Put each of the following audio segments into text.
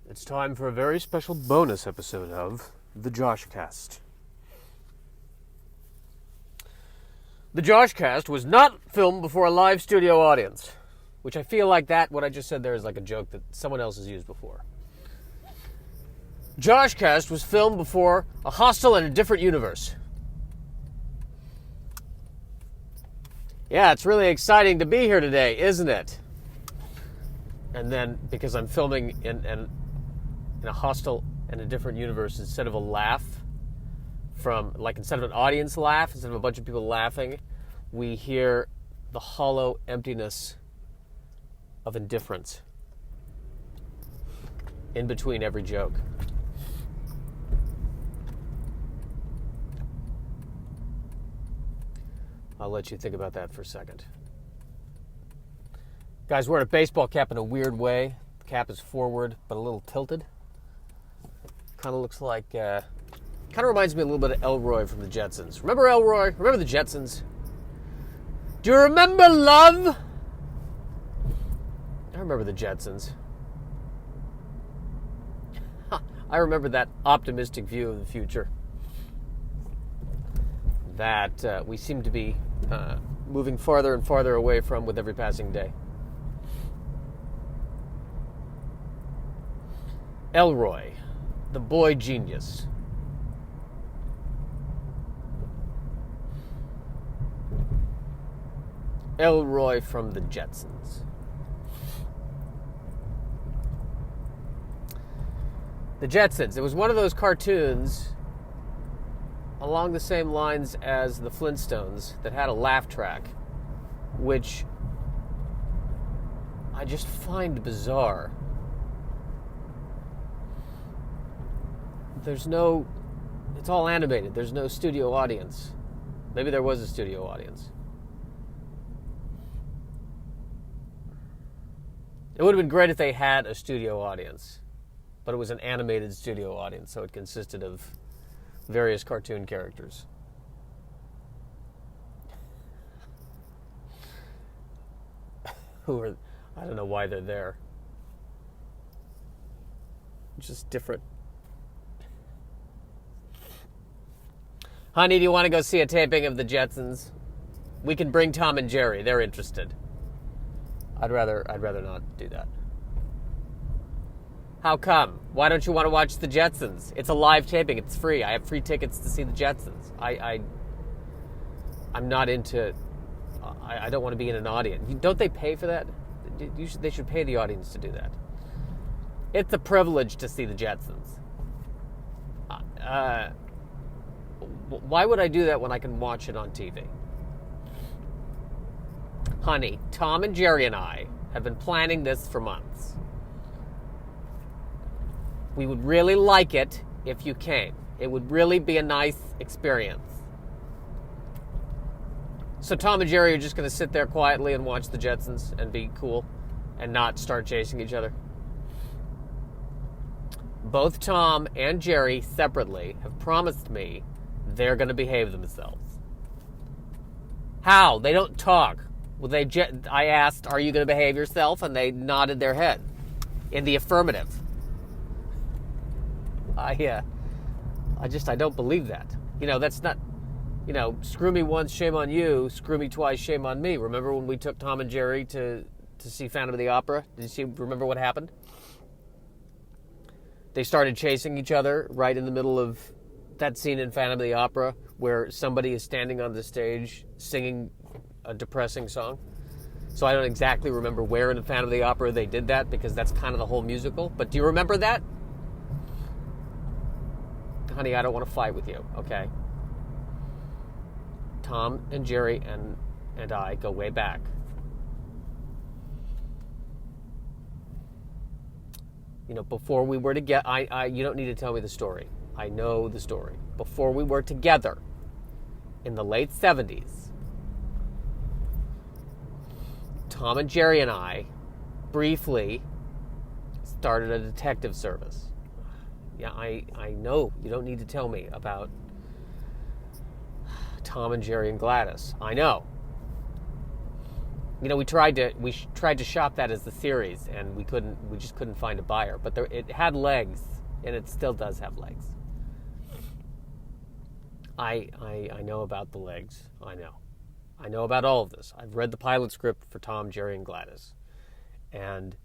It's time for a very special bonus episode of The Joshcast. The Joshcast was not filmed before a live studio audience, which I feel like what I just said there is like a joke that someone else has used before. Joshcast was filmed before a hostile and a different universe. Yeah, it's really exciting to be here today, isn't it? And then, because I'm filming in a hostile and a different universe, instead of a laugh instead of an audience laugh, instead of a bunch of people laughing, we hear the hollow emptiness of indifference in between every joke. I'll let you think about that for a second. Guy's wearing a baseball cap in a weird way. The cap is forward, but a little tilted. Kind of looks like, kind of reminds me a little bit of Elroy from the Jetsons. Remember Elroy? Remember the Jetsons? Do you remember love? I remember the Jetsons. I remember that optimistic view of the future that we seem to be moving farther and farther away from with every passing day. Elroy, the boy genius. Elroy from the Jetsons. The Jetsons. It was one of those cartoons along the same lines as the Flintstones that had a laugh track, which I just find bizarre. It's all animated. There's no studio audience. Maybe there was a studio audience. It would have been great if they had a studio audience, but it was an animated studio audience, so it consisted of various cartoon characters. I don't know why they're there. Just different. Honey, do you want to go see a taping of the Jetsons? We can bring Tom and Jerry. They're interested. I'd rather not do that. How come? Why don't you want to watch the Jetsons? It's a live taping. It's free. I have free tickets to see the Jetsons. I'm not into... I don't want to be in an audience. Don't they pay for that? They should pay the audience to do that. It's a privilege to see the Jetsons. Why would I do that when I can watch it on TV? Honey, Tom and Jerry and I have been planning this for months. We would really like it if you came. It would really be a nice experience. So Tom and Jerry are just going to sit there quietly and watch the Jetsons and be cool and not start chasing each other. Both Tom and Jerry separately have promised me they're going to behave themselves. How? They don't talk. Well, I asked, are you going to behave yourself? And they nodded their head in the affirmative. I don't believe that. That's not, screw me once, shame on you. Screw me twice, shame on me. Remember when we took Tom and Jerry to see Phantom of the Opera? Remember what happened? They started chasing each other right in the middle of that scene in Phantom of the Opera where somebody is standing on the stage singing a depressing song. So I don't exactly remember where in the Phantom of the Opera they did that, because that's kind of the whole musical. But do you remember that? Honey, I don't want to fight with you, okay? Tom and Jerry and I go way back. Before we were together, you don't need to tell me the story. I know the story. Before we were together, in the late 70s, Tom and Jerry and I briefly started a detective service. Yeah, I know. You don't need to tell me about Tom and Jerry and Gladys. I know. We tried to shop that as the series, and we just couldn't find a buyer. But it had legs, and it still does have legs. I know about the legs. I know about all of this. I've read the pilot script for Tom, Jerry, and Gladys, and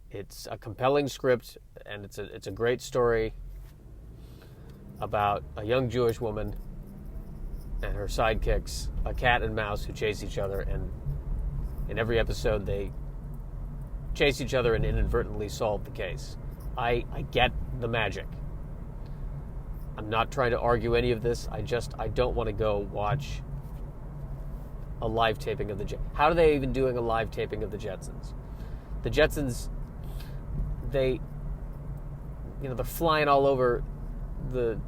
it's a compelling script, and it's a great story about a young Jewish woman and her sidekicks, a cat and mouse who chase each other, and in every episode they chase each other and inadvertently solve the case. I get the magic. I'm not trying to argue any of this. I don't want to go watch a live taping of the Jetsons. How are they even doing a live taping of the Jetsons? The Jetsons, they're flying all over the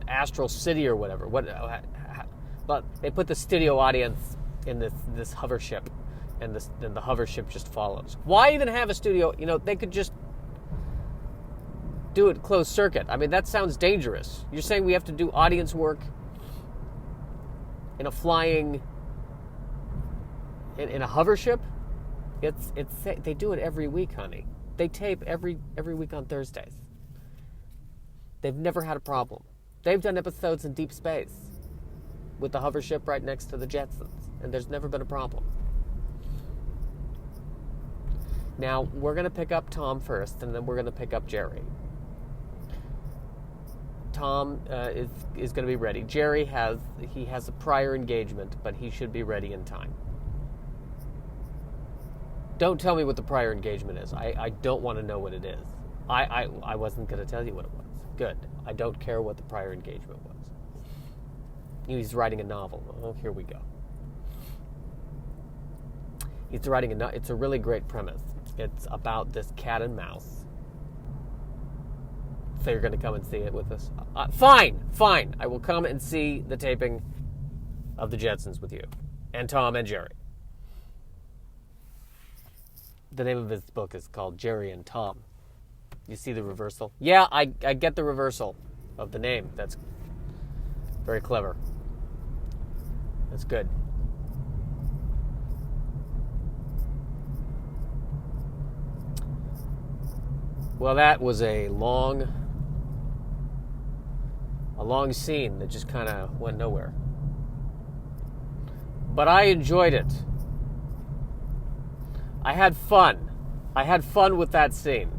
Astral City or whatever. But they put the studio audience in this hover ship, and the hover ship just follows. Why even have a studio? They could just do it closed circuit. I mean, that sounds dangerous. You're saying we have to do audience work in a flying in a hover ship? They do it every week, honey. They tape every week on Thursdays. They've never had a problem. They've done episodes in deep space with the hover ship right next to the Jetsons, and there's never been a problem. Now, we're going to pick up Tom first, and then we're going to pick up Jerry. Tom is going to be ready. Jerry has a prior engagement, but he should be ready in time. Don't tell me what the prior engagement is. I don't want to know what it is. I wasn't going to tell you what it was. Good. I don't care what the prior engagement was. He's writing a novel. Oh, here we go. He's writing it's a really great premise. It's about this cat and mouse. So you're going to come and see it with us? Fine. I will come and see the taping of the Jetsons with you. And Tom and Jerry. The name of his book is called Jerry and Tom. You see the reversal? Yeah, I get the reversal of the name. That's very clever. That's good. Well, that was a long scene that just kind of went nowhere. But I enjoyed it. I had fun. I had fun with that scene.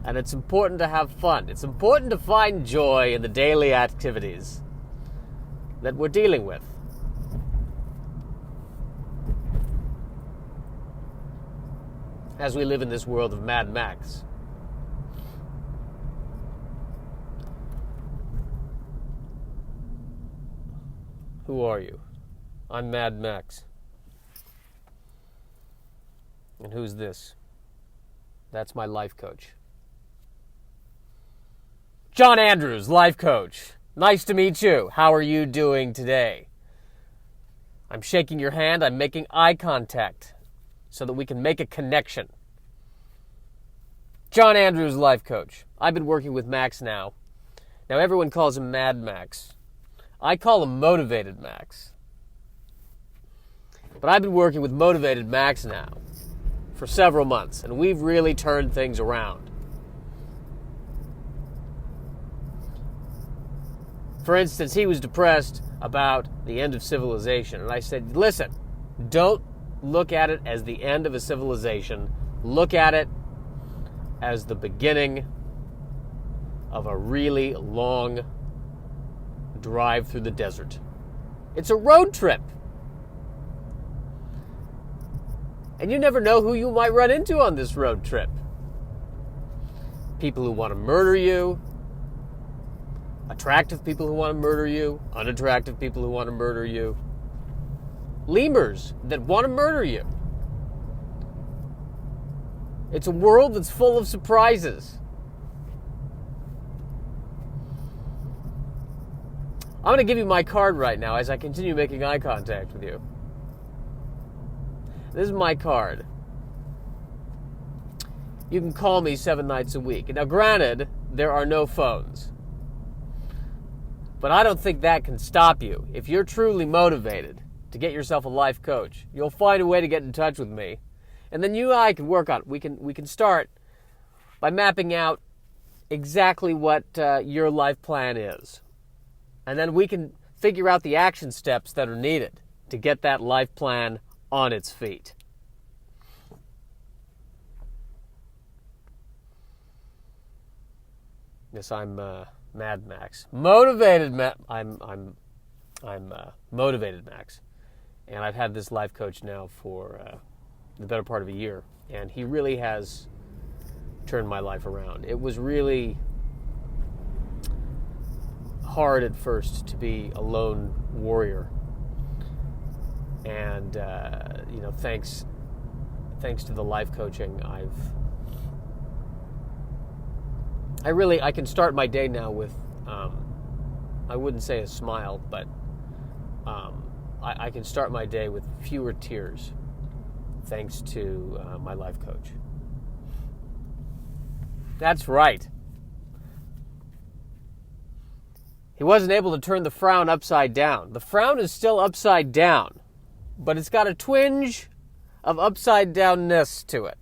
And it's important to have fun. It's important to find joy in the daily activities that we're dealing with. As we live in this world of Mad Max. Who are you? I'm Mad Max. And who's this? That's my life coach. John Andrews, life coach. Nice to meet you. How are you doing today? I'm shaking your hand. I'm making eye contact so that we can make a connection. John Andrews, life coach. I've been working with Max now. Now, everyone calls him Mad Max. I call him Motivated Max. But I've been working with Motivated Max now for several months, and we've really turned things around. For instance, he was depressed about the end of civilization, and I said, listen, don't look at it as the end of a civilization. Look at it as the beginning of a really long drive through the desert. It's a road trip. And you never know who you might run into on this road trip. People who want to murder you, attractive people who want to murder you, unattractive people who want to murder you, lemurs that want to murder you. It's a world that's full of surprises. I'm going to give you my card right now as I continue making eye contact with you. This is my card. You can call me 7 nights a week. Now, granted, there are no phones. But I don't think that can stop you. If you're truly motivated to get yourself a life coach. You'll find a way to get in touch with me. And then you and I can work on it. We can start by mapping out exactly what your life plan is. And then we can figure out the action steps that are needed to get that life plan on its feet. Yes, I'm Mad Max. I'm Motivated Max. And I've had this life coach now for the better part of a year. And he really has turned my life around. It was really hard at first to be a lone warrior. And, thanks to the life coaching, I can start my day now with, I wouldn't say a smile, but I can start my day with fewer tears thanks to my life coach. That's right. He wasn't able to turn the frown upside down. The frown is still upside down, but it's got a twinge of upside downness to it.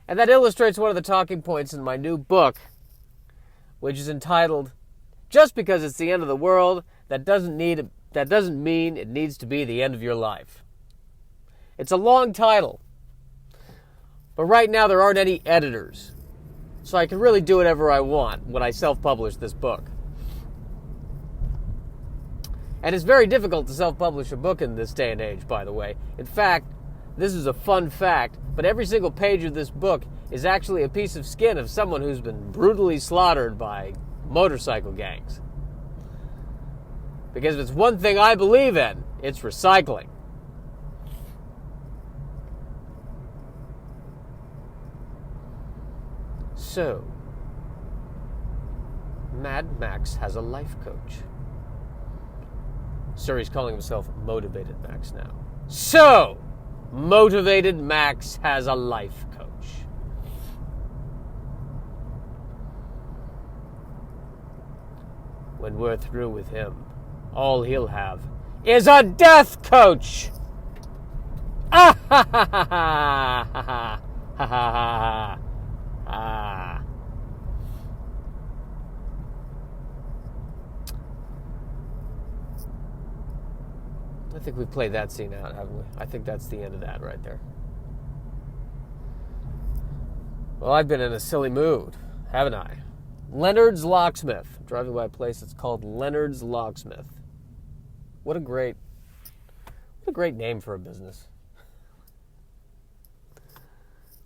And that illustrates one of the talking points in my new book, which is entitled, "Just because it's the end of the world, that doesn't mean it needs to be the end of your life." It's a long title, but right now there aren't any editors, so I can really do whatever I want when I self-publish this book. And it's very difficult to self-publish a book in this day and age, by the way. In fact, this is a fun fact, but every single page of this book is actually a piece of skin of someone who's been brutally slaughtered by motorcycle gangs. Because if it's one thing I believe in, it's recycling. So, Mad Max has a life coach. Sir, he's calling himself Motivated Max now. So, Motivated Max has a life coach. When we're through with him, all he'll have is a death coach! Ah ha ha ha ha ha ha ha ha ha. I think we've played that scene out, haven't we? I think that's the end of that right there. Well, I've been in a silly mood, haven't I? Leonard's Locksmith. I'm driving by a place that's called Leonard's Locksmith. What a great name for a business.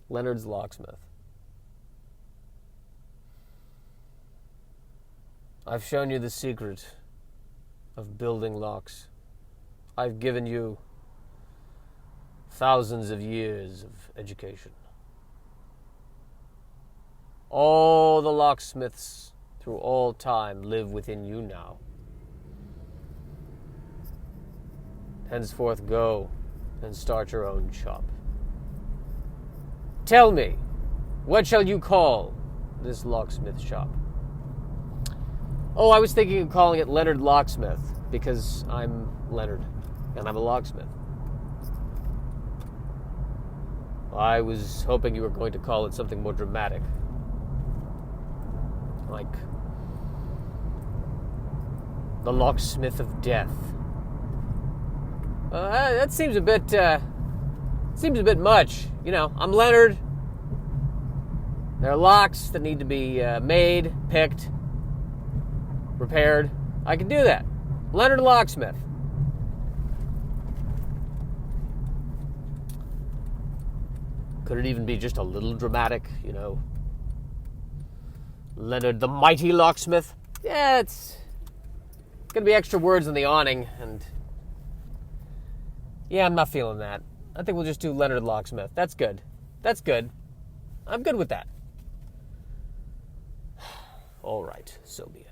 Leonard's Locksmith. I've shown you the secret of building locks. I've given you thousands of years of education. All the locksmiths through all time live within you now. Henceforth go and start your own shop. Tell me, what shall you call this locksmith shop? Oh, I was thinking of calling it Leonard Locksmith, because I'm Leonard, and I'm a locksmith. I was hoping you were going to call it something more dramatic. Like the Locksmith of Death. That seems a bit much. You know, I'm Leonard. There are locks that need to be made, picked, repaired. I can do that. Leonard Locksmith. Could it even be just a little dramatic, you know? Leonard the Mighty Locksmith? Yeah, it's gonna be extra words on the awning, and yeah, I'm not feeling that. I think we'll just do Leonard Locksmith. That's good. That's good. I'm good with that. All right, so be it.